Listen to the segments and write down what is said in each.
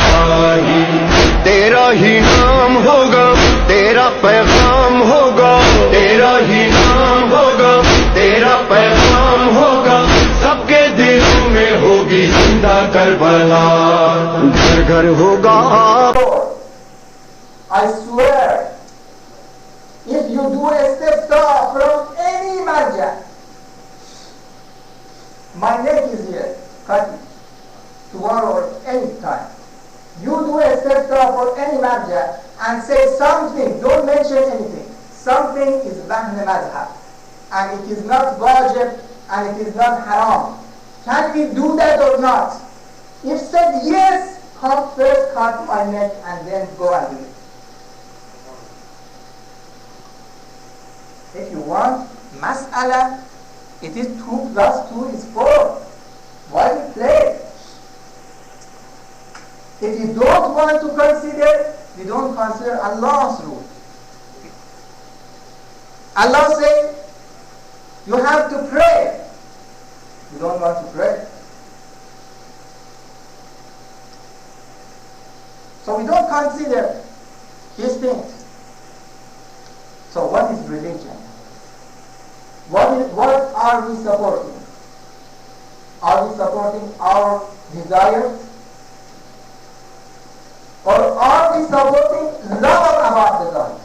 शाही तेरा ही नाम होगा तेरा पैगाम होगा तेरा ही नाम होगा तेरा पैगाम होगा सबके दिलों में होगी जिंदा करबला घर घर होगा I swear, if you do a istiftah from any marja, my neck is here, cut it, tomorrow or any time. You do a istiftah for any marja and say something, don't mention anything. Something is bahm mazhab, and it is not wajib, and it is not haram. Can we do that or not? If said yes, come first cut my neck and then go and do it. If you want mas'ala, it is 2 plus 2 is 4. Why we play? If you don't want to consider, we don't consider Allah's rule. Allah says, you have to pray. You don't want to pray. So we don't consider these things. So what is religion? What are we supporting? Are we supporting our desires? Or are we supporting love about the God?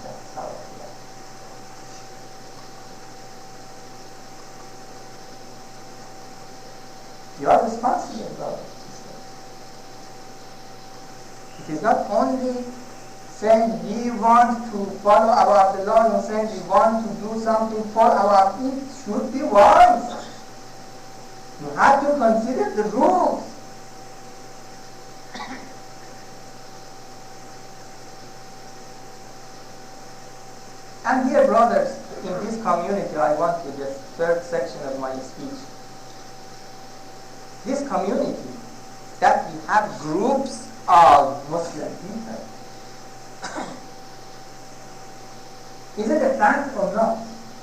You are responsible, brothers and sisters. It is not only saying we want to follow our Abdullah Hussein, we want to do something for our, it should be wise. You have to consider the rules. And dear brothers, in this community, I want to just third section of my speech. This community, that we have groups of Muslim people, is it a fact or not?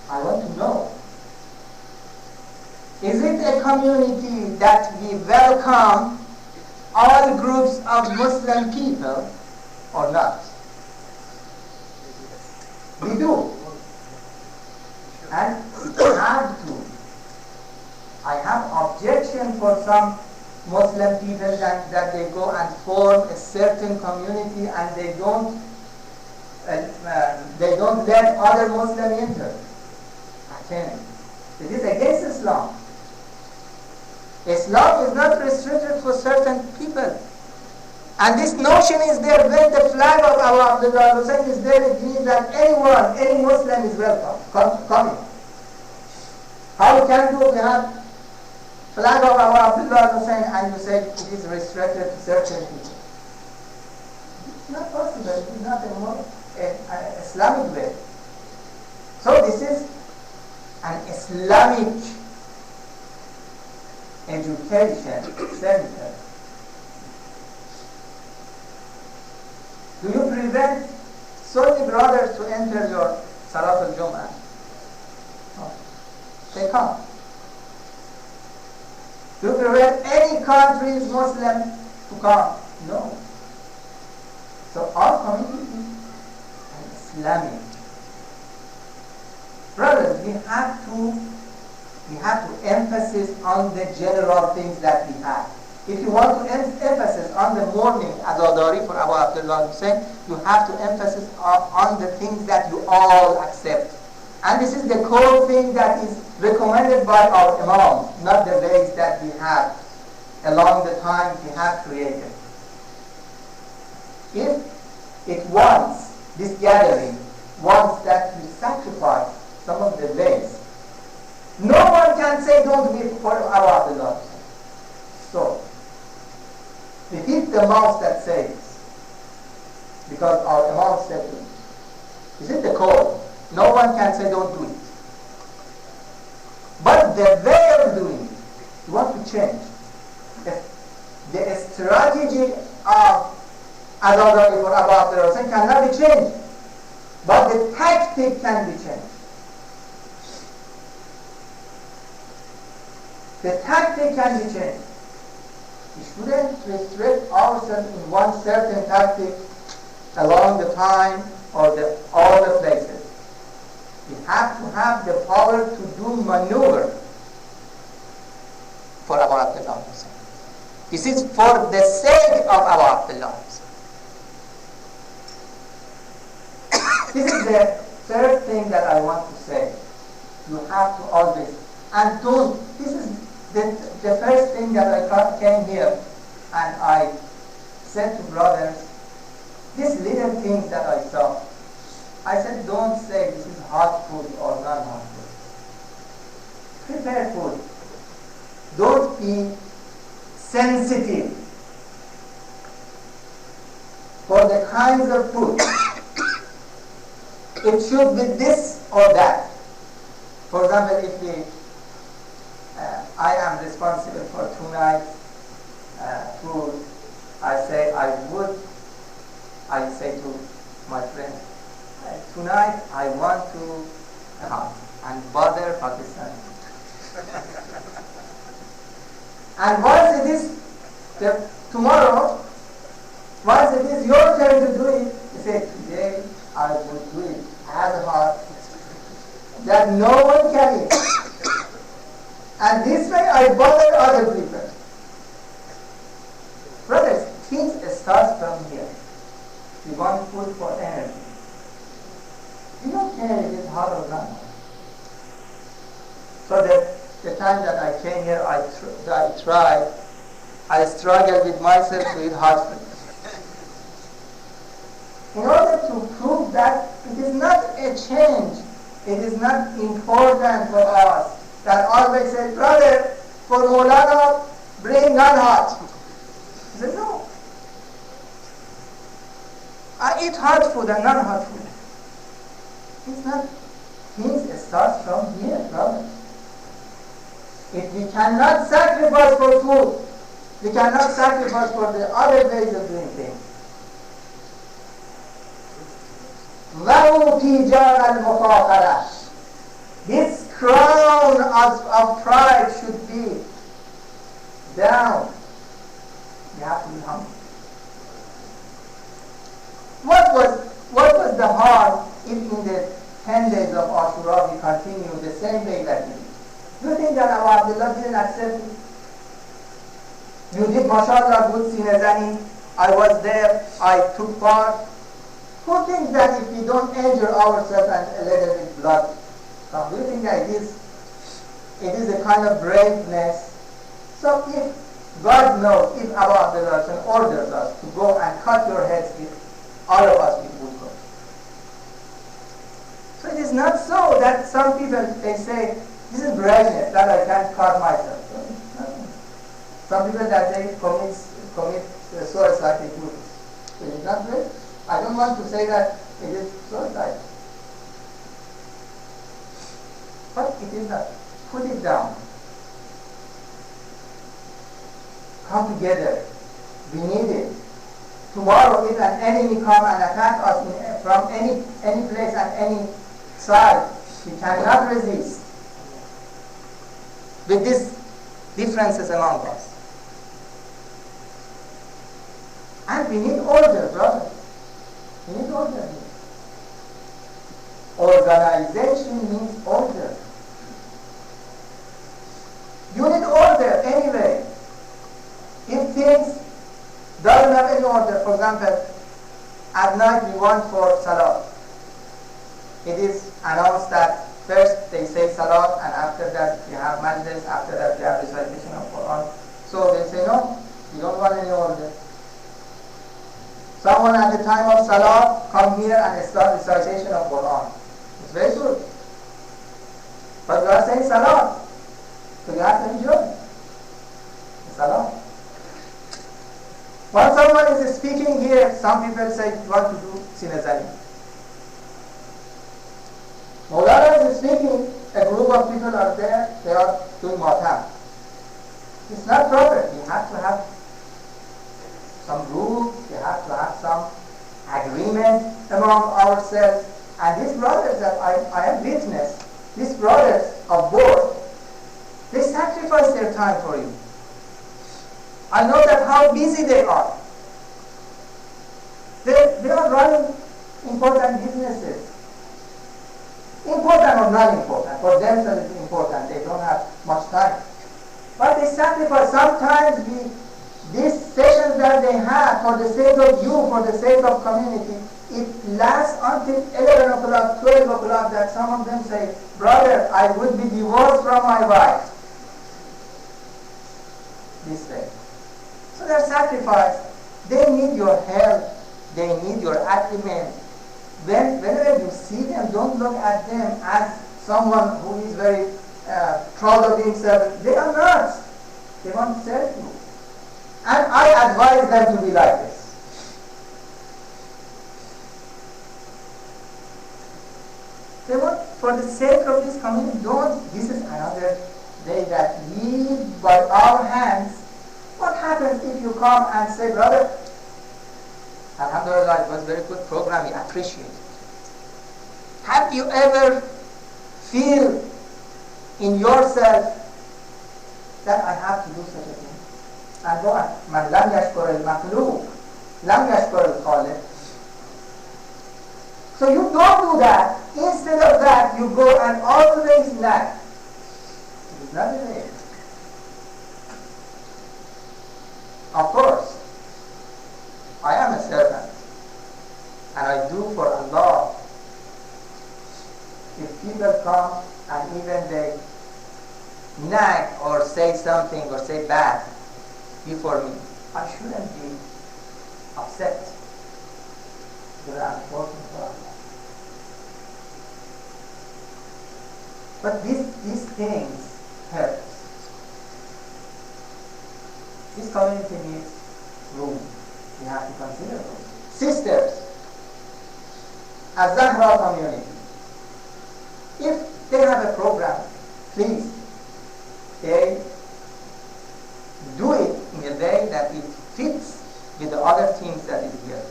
I want to know. Is it a community that we welcome all groups of Muslim people or not? We do. And we have to. I have objection for some Muslim people that they go and form a certain community and they don't let other Muslims enter. It is against Islam. Islam is not restricted for certain people. And this notion is there when the flag of our Abdullah Hussein is there, it means that anyone, any Muslim is welcome, coming. How you can do, we have flag of our Abdullah Hussein and you say it is restricted to certain people. It's not possible, it is not an Islamic way. So this is an Islamic education center. Do you prevent Sunni brothers to enter your Salat al-Jum'ah? No. They come. Do you prevent any country's Muslim to come? No. So our community is an Islamic. Brothers, we have to emphasize on the general things that we have. If you want to emphasis on the morning Azadari for Abu Abdullah Hussein, you have to emphasize on the things that you all accept. And this is the core thing that is recommended by our Imams, not the ways that we have along the time we have created. If it wants, this gathering wants that we sacrifice some of the ways, no one can say don't be for Abu Abdullah Hussein. So, it is the mouth that says, because our Imam said to it. Is it the code? No one can say don't do it. But the way of doing it, you want to change. The strategy of Azadari for Abu Abdullah Hussein cannot be changed. But the tactic can be changed. The tactic can be changed. We shouldn't restrict ourselves in one certain tactic along the time or all the places. We have to have the power to do maneuver for Abu Abdullah Hussein. This is for the sake of Abu Abdullah Hussein. This is the third thing that I want to say. You have to always, and don't, this is the first thing that I came here and I said to brothers, these little things that I saw, I said, don't say this is hot food or not hot food. Prepare food. Don't be sensitive for the kinds of food. It should be this or that. For example, if I am responsible for tonight's food, I say to my friend, tonight I want to come and bother Pakistan. And once it is tomorrow, once it is your turn to do it, you say, today I will do it as hard that no one can eat. And this way I bother other people. Brothers, things start from here. We want food for energy. We don't care if it's hot or not. So the time that I came here, I struggled with myself to eat hot food. In order to prove that it is not a change, it is not important for us that always say, brother, for Molana, bring non-hot. I said, no. I eat hot food and non-hot food. It's not, things start from here, brother. If we cannot sacrifice for food, we cannot sacrifice for the other ways of doing things. This crown of pride should be down. You have to be humble. What was the harm if in the 10 days of Ashura we continue the same way that we did? Do you think that Abu Abdullah didn't accept it? You did mashallah good sinazani. I was there, I took part. Who thinks that if we don't injure ourselves and a little bit blood, do you think that it is a kind of braveness? So if God knows, if Abu Abdullah orders us to go and cut your heads, all of us would go. So it is not so that some people, they say, this is braveness, that I can't cut myself. Some people that they commit suicide, they do this. So it is not brave. I don't want to say that it is suicide. But it is not. Put it down. Come together. We need it. Tomorrow, if an enemy come and attack us from any place and any side, we cannot resist. With these differences among us. And we need order, brother. We need order. Organization means order. You need order anyway. If things doesn't have any order, for example, at night we want for Salah. It is announced that first they say Salah and after that we have Majlis, after that we have recitation of Quran. So they say no, we don't want any order. Someone at the time of Salah come here and start recitation of Quran. It's very good. But we are saying Salah. So you have to enjoy Salah. When someone is speaking here, some people say you want to do Sinazali. Molana is speaking, a group of people are there, they are doing matam. It's not proper. You have to have some rules, you have to have some agreement among ourselves. And these brothers that I have witnessed, these brothers of both, they sacrifice their time for you. I know that how busy they are. They are running important businesses. Important or not important. For them it is important. They don't have much time. But they sacrifice. Sometimes these sessions that they have for the sake of you, for the sake of community, it lasts until 11 o'clock, 12 o'clock, that some of them say, brother, I would be divorced from my wife. This way. So they're sacrificed. They need your help. They need your agreement. Whenever you see them, don't look at them as someone who is very proud of himself. They are not. They want to serve you. And I advise them to be like this. They want, for the sake of this community, this is another day that lead by our hands. What happens if you come and say, brother, alhamdulillah, it was a very good program, we appreciate it. Have you ever feel in yourself that I have to do such a thing? And go on. Man lam yashkur al-makhluq, lam yashkur al-khaliq. So you don't do that. Instead of that, you go and always nag. It is not a way. Of course, I am a servant, and I do for Allah. If people come and even they nag or say something or say bad before me, I shouldn't be upset. Because I'm working for Allah. But these things hurt. This community needs room. We have to consider those. Sisters, as Zahra community, if they have a program, please, they do it in a way that it fits with the other things that is here.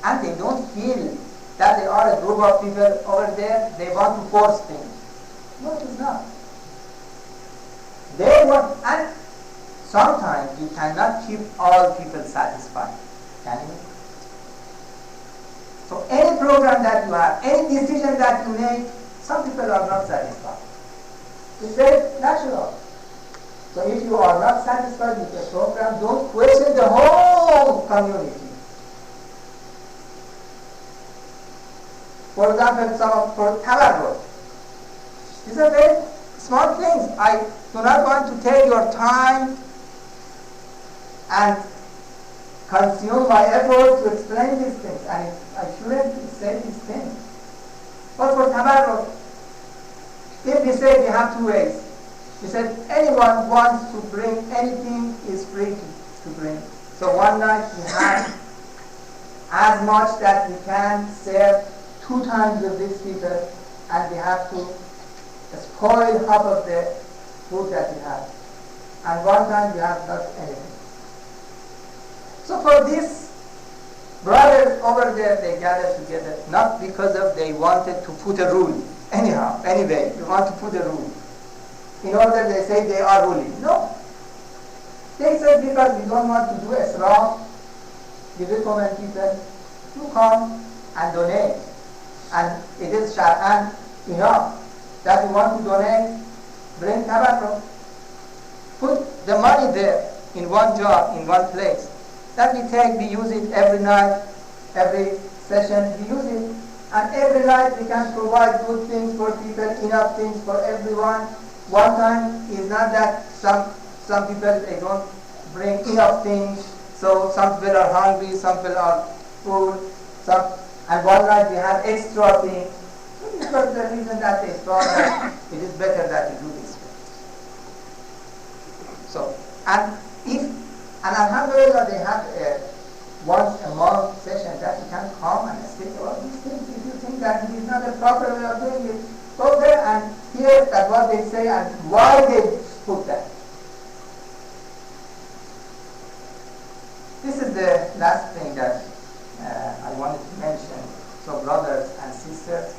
And they don't feel that they are a group of people over there, they want to force things. No, it is not. They want, and sometimes you cannot keep all people satisfied. Can you? So any program that you have, any decision that you make, some people are not satisfied. It's very natural. So if you are not satisfied with the program, don't question the whole community. For example, for tabarruk. These are very small things. I do not want to take your time and consume my effort to explain these things, and I shouldn't say these things. But for tabarruk, if we say we have two ways, we said anyone wants to bring anything is free to bring. So one night we have as much that we can serve 2 times of these people, and we have to spoil half of the food that we have. And one time we have not anything. So for these brothers over there, they gathered together, not because of they wanted to put a rule. Anyhow, anyway, they want to put a rule. In order they say they are ruling. No. They said because we don't want to do Islam, we recommend people to come and donate. And it is Shar'an enough that you want to donate, bring tabarruk. Put the money there in one jar, in one place. That we take, we use it every night, every session we use it. And every night we can provide good things for people, enough things for everyone. One time is not that some people, they don't bring enough things, so some people are hungry, some people are full, and one night we have extra things. So this was the reason that they thought that it is better that we do this way. So, and alhamdulillah, they have once a month session that you can come and speak about these things. If you think that it is not a proper way of doing it, go there and hear that what they say and why they put that. This is the last thing that I wanted to mention. So brothers and sisters,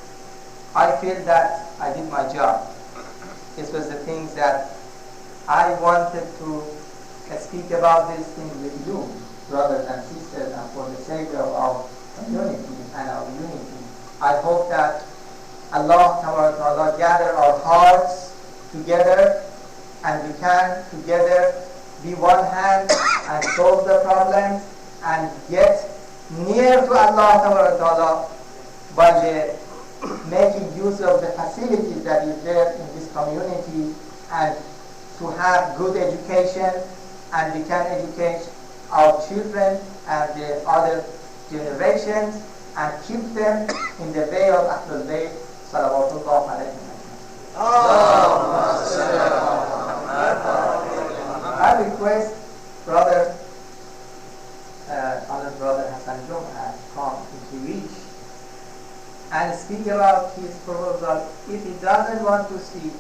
I feel that I did my job. This was the things that I wanted to speak about these things with you, brothers and sisters, and for the sake of our community and our unity. I hope that Allah Ta'ala gather our hearts together and we can together be one hand and solve the problems and get near to Allah Ta'ala by making use of the facilities that is there in this community, and to have good education, and we can educate our children and the other generations and keep them in the way of Ahlul Bayt salawatullah alayhim. I request brother, honored brother Hassan Jum'a come if he reach and speak about his proposal. If he doesn't want to speak,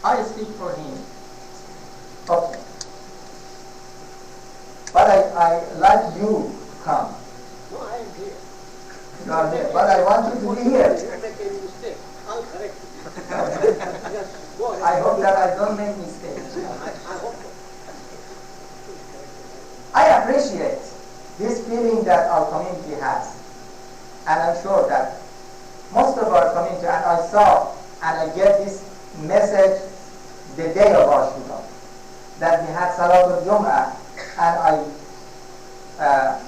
I speak for him. Okay. But I like you to come. No, I am here. You are here. But I want you to be here. If I make any mistake, I'll correct it. Yes, go ahead. I hope that I don't make mistakes. I hope so. I appreciate this feeling that our community has. And I'm sure that most of our community, and I saw and I get this message the day of Ashura, that we had Salatul Jum'ah, and I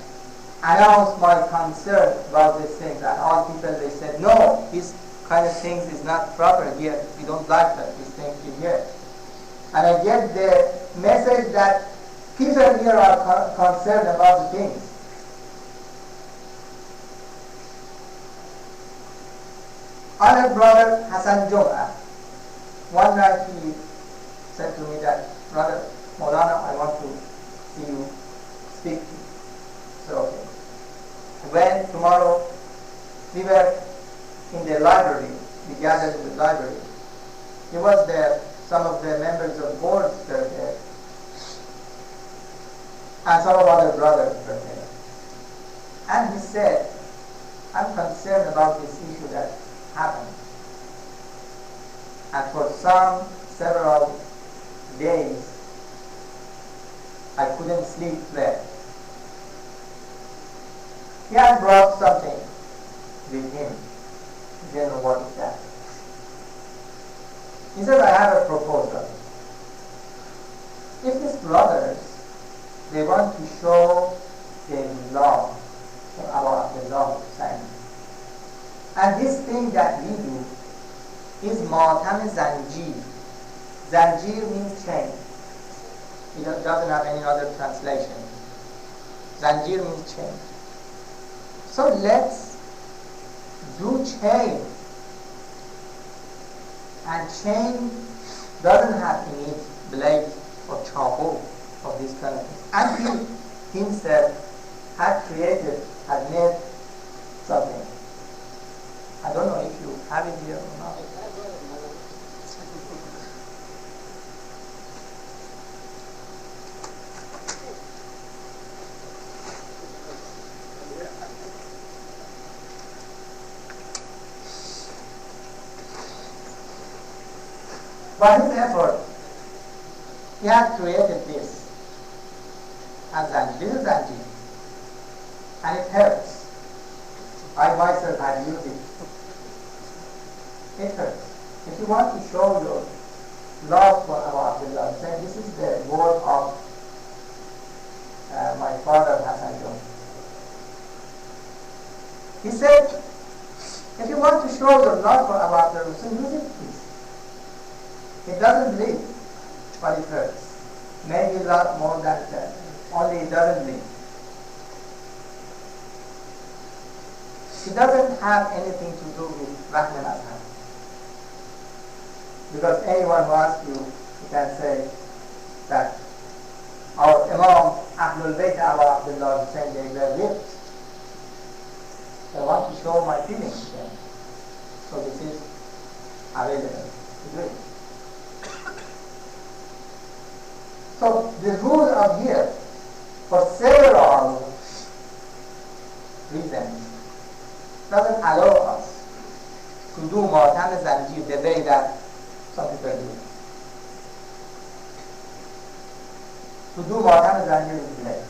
announced my concern about these things, and all people, they said, no, this kind of things is not proper here, we don't like that, these things here. And I get the message that people here are concerned about the things. Honored brother Hassan Jum'a, one night he said to me that, brother Molana, I want to see you, speak to you. So, okay. When tomorrow we were in the library, we gathered in the library. He was there, some of the members of boards were there, and some of other brothers were there. And he said, I'm concerned about this issue that happened. And for several days, I couldn't sleep well. He had brought something with him. He didn't know what is that. He said, I have a proposal. If these brothers, they want to show their love about the love of Islam, and this thing that we do is Matam Zanjir. Zanjir means chain. It doesn't have any other translation. Zanjir means chain. So let's do chain. And chain doesn't have in it blade or charcoal or this kind of thing. And he himself had created, had made something. I don't know if you have it here or not. By his effort, he had created this as Zanji. This is Zanji. And it hurts. I myself had used it. It hurts. If you want to show your love for Abu Abdullah, say this is the word of my father Hassan Jom. He said, if you want to show your love for Abu Abdullah, use it please. It doesn't bleed, but it hurts. Maybe a lot more than that. Only it doesn't bleed. It doesn't have anything to do with Rahman Azhar. Because anyone who asks you, you can say that our Imam Ahlul Bayt Abu Abdullah Hussain, they were whipped. I want to show my feelings to them. So this is available to do it. So the rule of here, for several reasons, doesn't allow us to do Matam Zanjir the way that some people do. to do Molana Zanjir is late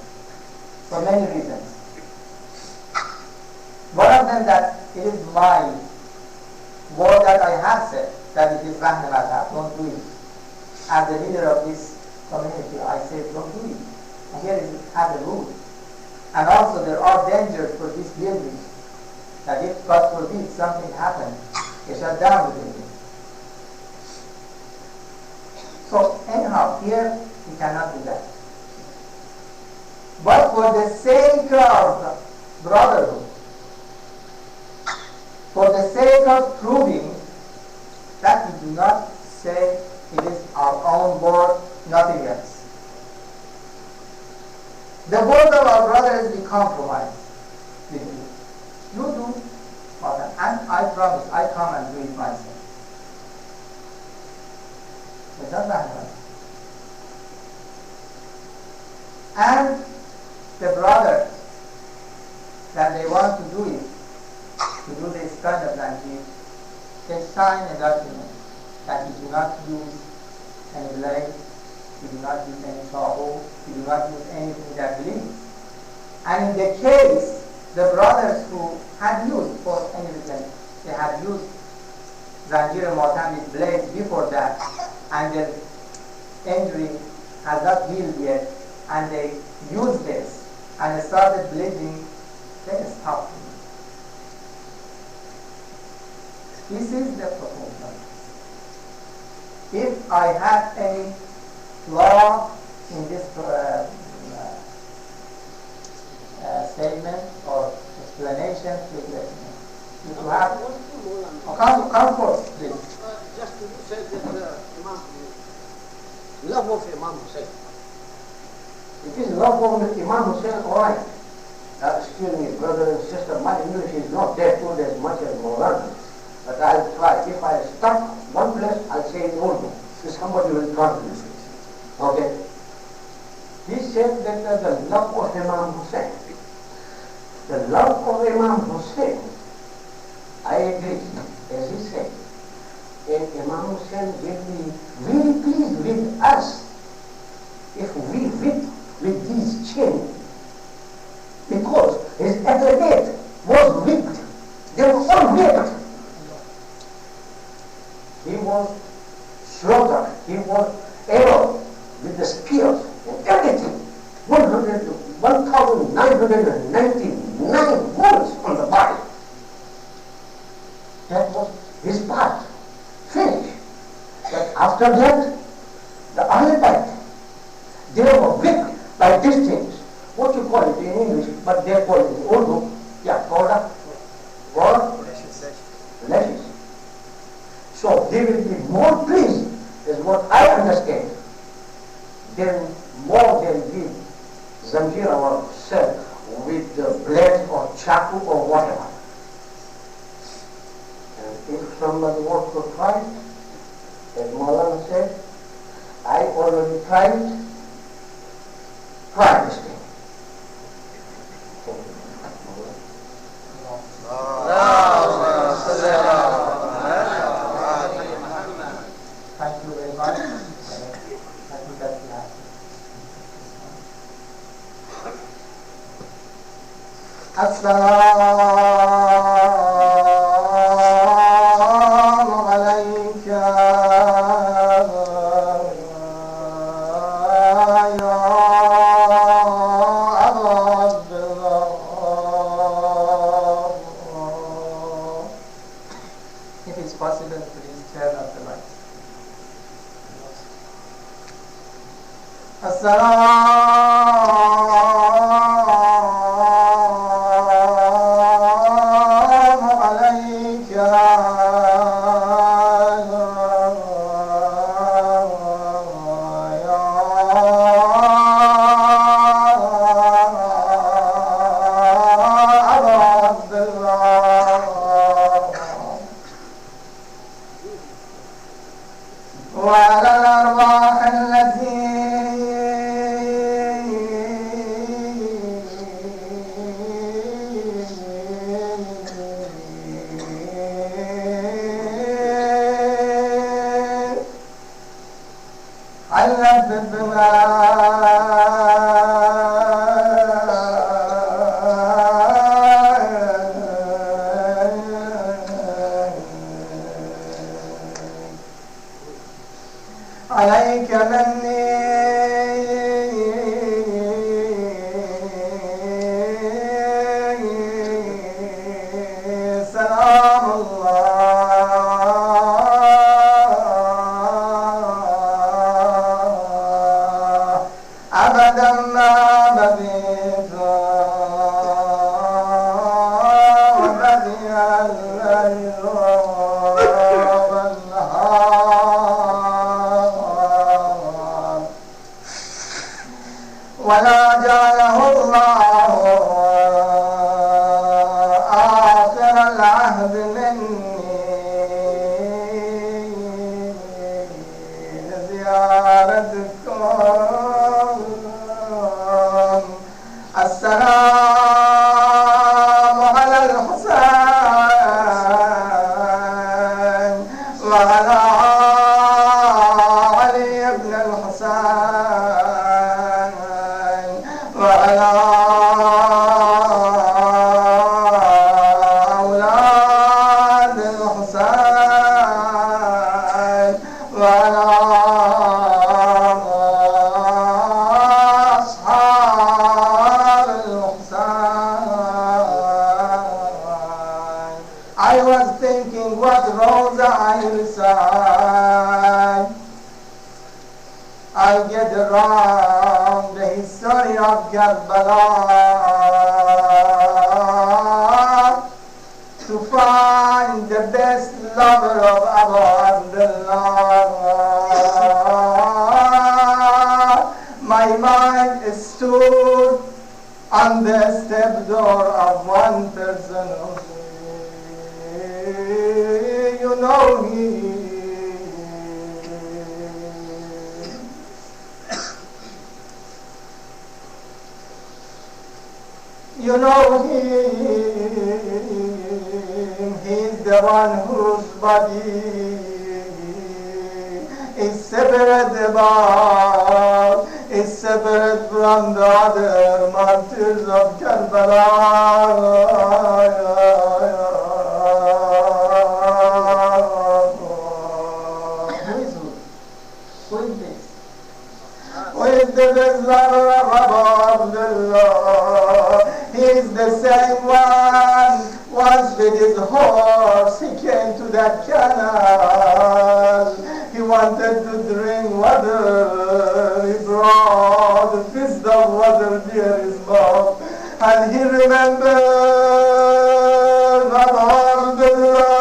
for many reasons. One of them that it is my word that I have said that it is Rahmanata, don't do it. As the leader of this community, I say don't do it. And here is as a rule. And also there are dangers for this building that if God forbid something happens, they shut down the building. So anyhow, here we cannot do that. But for the sake of brotherhood, for the sake of proving that we do not say it is our own board, nothing else. The board of our brothers we compromise with you. You do, and I promise I come and do it myself. It's not that much. And the brothers that they want to do it, to do this kind of language, they sign a document that we do not use any blade, we do not use any trouble, we do not use anything that bleeds. And in the case, the brothers who had used for any reason, they had used Zanjir Motam with blades before that, and the injury has not healed yet, and they used this, and it started bleeding, they stopped. This is the proposal. If I had any flaw in this statement or explanation, please let me know. If you have, come forth, please. Just you said that Imam, love of Imam Hussein. It is love of Imam Hussein, all right. Excuse me, brother and sister, my English is not that good as much as Molana. But I'll try. If I stop one place, I'll say in Urdu. So somebody will translate it. Okay? He said that the love of Imam Hussein. The love of Imam Hussein, I agree, as he said. And Imam Hussein will be very pleased with us if we whip with these chains, because his aggregate was whipped. They were all whipped. He was slaughtered. He was arrowed with the spears and everything. 1,999 wounds on the body. That was his part. Finished. But after that, the other part, they were whipped by these things. What you call it in English, but they call it in Urdu. Yeah, Goda. Lashes. So they will be more pleased, is what I understand, than more than give Zanjir ourselves with the blade or chaku or whatever. And if somebody wants to try it, as Molana said, I already tried it, try this thing. Thank you very much. I think that's the last. Assalamu alayka ya Abu Abdullah. If it's possible, please turn off the lights. Assalamu alayka ya Abu Abdullah. وعلى الأرواح التي علت بالدماء I was thinking what roles I recite. I get around the history of Karbala to find the best lover of Abu Abdullah. My mind stood on the step door of one person only. You know him. You know him. He's the one whose body is separate from the other martyrs of Karbala. Who is this? Who is the best lover of Abu Abdullah? He is the same one. Once with his horse, he came to that canal. He wanted to drink water. He brought a fist of water near his mouth, and he remembered Abu Abdullah.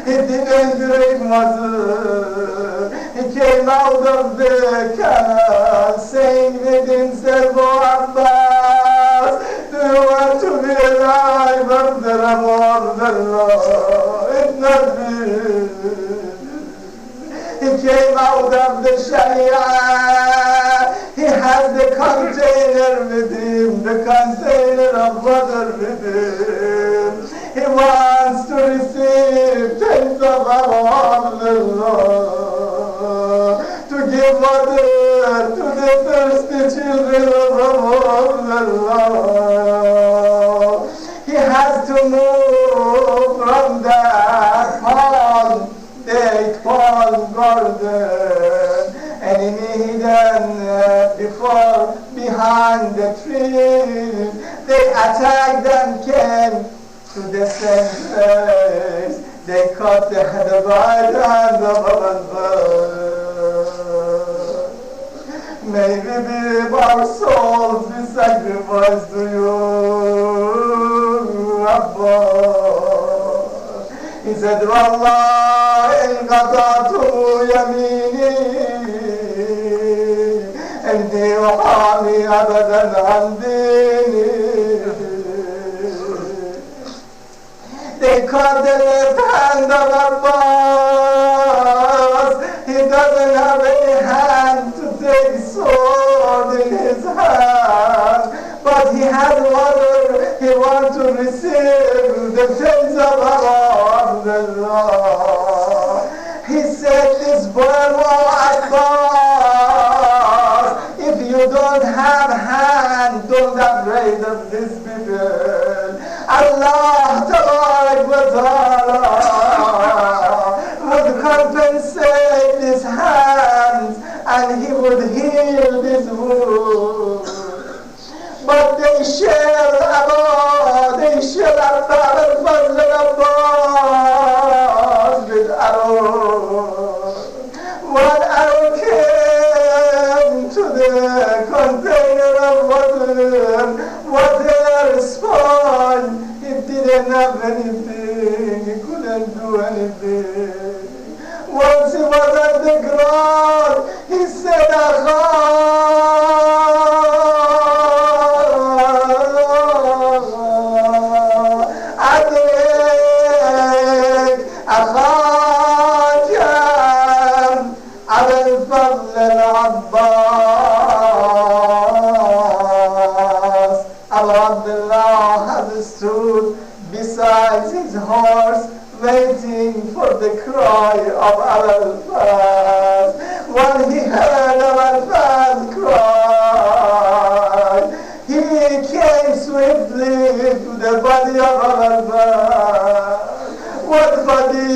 He didn't drink water. He came out of the canal saying within himself, "Oh Abbas, do you want to be alive after Abu Abdullah? It's not me." He came out of the Sharia. He has the container with him, the container of water with him. He wants to receive tens of Abu Abdullah, to give water to the thirsty children of Abu Abdullah. He has to move from that palm, the palm garden, and hidden before, behind the trees. They attacked and came to the same place. They cut the right hand of Abbas. May we give our souls be sacrificed to you, Abbas. He said, "Wallah, in qata'tu yamini, inni uhami abadan an dini." They cut the left hand of Abbas. He doesn't have any hand to take sword in his hand, but he has water. He wants to receive the sins of Allah. He said, "This boy, Abbas, if you don't have hand, don't be afraid of these people. Allah Ta'ala would compensate his hands and he would heal this wound. But they shall Abbas with arrows. One arrow came to the container of water spawned. He didn't have anything, he couldn't do anything. Once he was at the ground, he said, Abu Abdullah had stood beside his horse, waiting for the cry of Al-Faz. When he heard Al-Faz cry, he came swiftly to the body of Al-Faz. What body?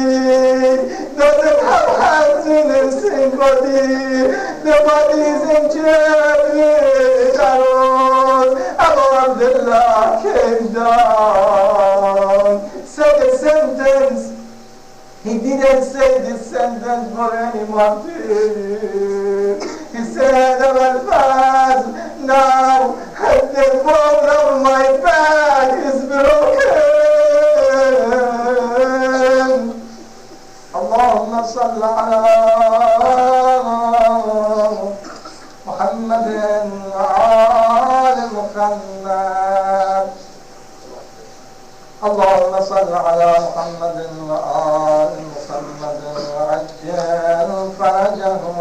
Doesn't have hands in the same body. The body is injured with arrows. Abu Abdullah came down, said a sentence. He didn't say this sentence for any motive. He said, Al-Faz, now the bone of my back is broken. Allahumma salli ala Muhammadin wa ala Muhammad. اللهم صل على محمد وآل محمد وعجل فرجهم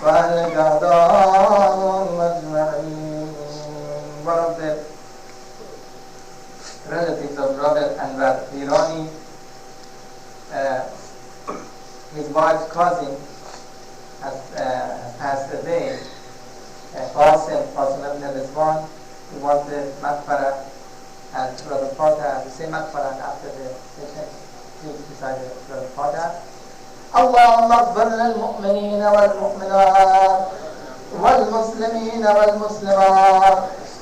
وأهلهم أجمعين. One of the relatives of Brother Anwar Irani, his wife's cousin has passed away. Qasim ibn Rizwan, he wanted Maghfirah and Brother Father, the same Maghfirah after the session. Please decided Brother Father. اللهم اغفر للمؤمنين والمؤمنات والمسلمين والمسلمات.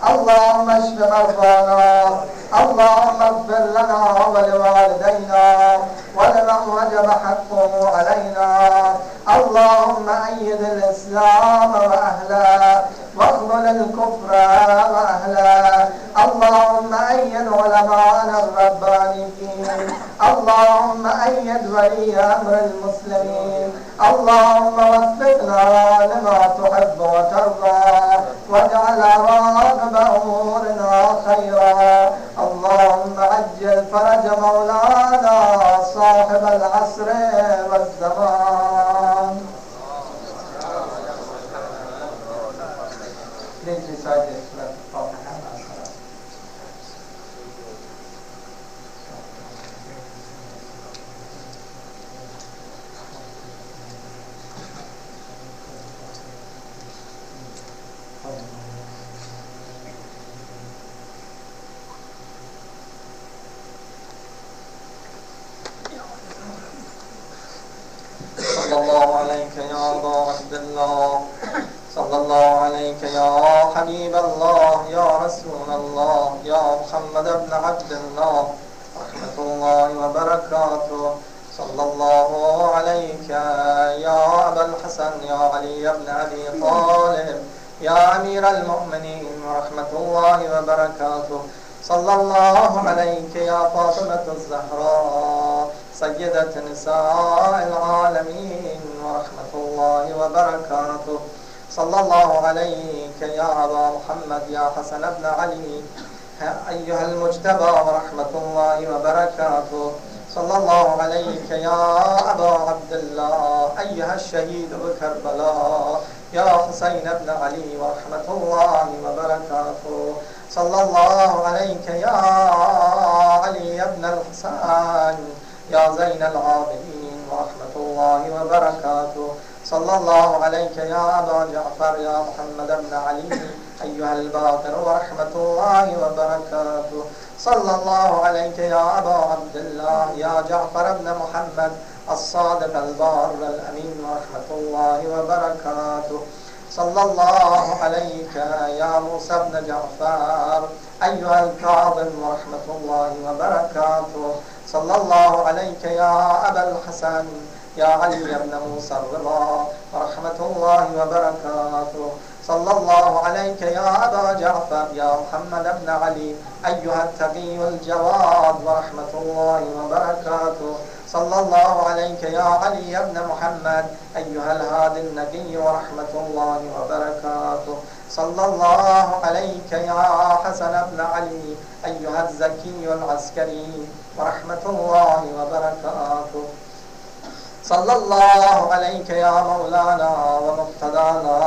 اللهم اشف مرضانا. اللهم اغفر لنا ولوالدينا ولمن وجب حقه علينا. اللهم أيد الإسلام وأهله واخذل الكفر وأهله. اللهم أيد علماءنا الربانيين. اللهم أيد ولي أمر المسلمين. اللهم وفقنا لما تحب وترضى واجعل عواقب أمورنا خيرا. اللهم عجل فرج مولانا صاحب العصر والزمان. Please recite this Fatiha. صلى الله عليك يا أبا عبد الله. صلى الله عليك يا حبيب الله يا رسول الله يا محمد بن عبد الله رحمة الله وبركاته. صلى الله عليك يا أبا الحسن يا علي بن أبي طالب يا أمير المؤمنين ورحمة الله وبركاته. صلى الله عليك يا فاطمة الزهراء سيدة نساء العالمين ورحمة الله وبركاته. صلى الله عليك يا أبا محمد يا حسن بن علي أيها المجتبى ورحمة الله وبركاته. صلى الله عليك يا أبا عبد الله أيها الشهيد بكربلاء يا حسين بن علي ورحمة الله وبركاته. صلى الله عليك يا علي بن الحسن يا زين العابدين ورحمة الله وبركاته. صلى الله عليك يا أبا جعفر يا محمد بن علي أيها الباقر ورحمة الله وبركاته. صلى الله عليك يا أبا عبد الله يا جعفر بن محمد الصادق البار الأمين ورحمة الله وبركاته. صلى الله عليك يا موسى بن جعفر أيها الكاظم ورحمة الله وبركاته. صلى الله عليك يا أبا الحسن يا علي بن موسى الرضا ورحمة الله وبركاته. صلى الله عليك يا أبا جعفر يا محمد بن علي أيها التقي الجواد ورحمة الله وبركاته. صلى الله عليك يا علي بن محمد أيها الهادي النقي ورحمة الله وبركاته. صلى الله عليك يا حسن بن علي أيها الزكي العسكري ورحمة الله وبركاته. صلى الله عليك يا مولانا ومقتدانا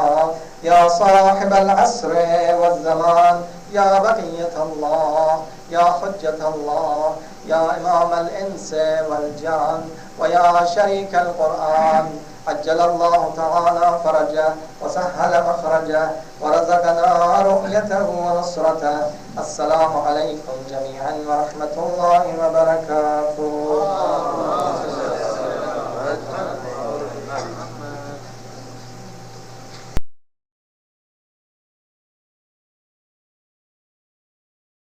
يا صاحب العصر والزمان يا بقية الله يا حجة الله يا إمام الإنس والجان ويا شريك القرآن. عجل الله تعالى فرجه وسهل مخرجه ورزقنا رؤيته ونصرته. السلام عليكم جميعا ورحمة الله وبركاته.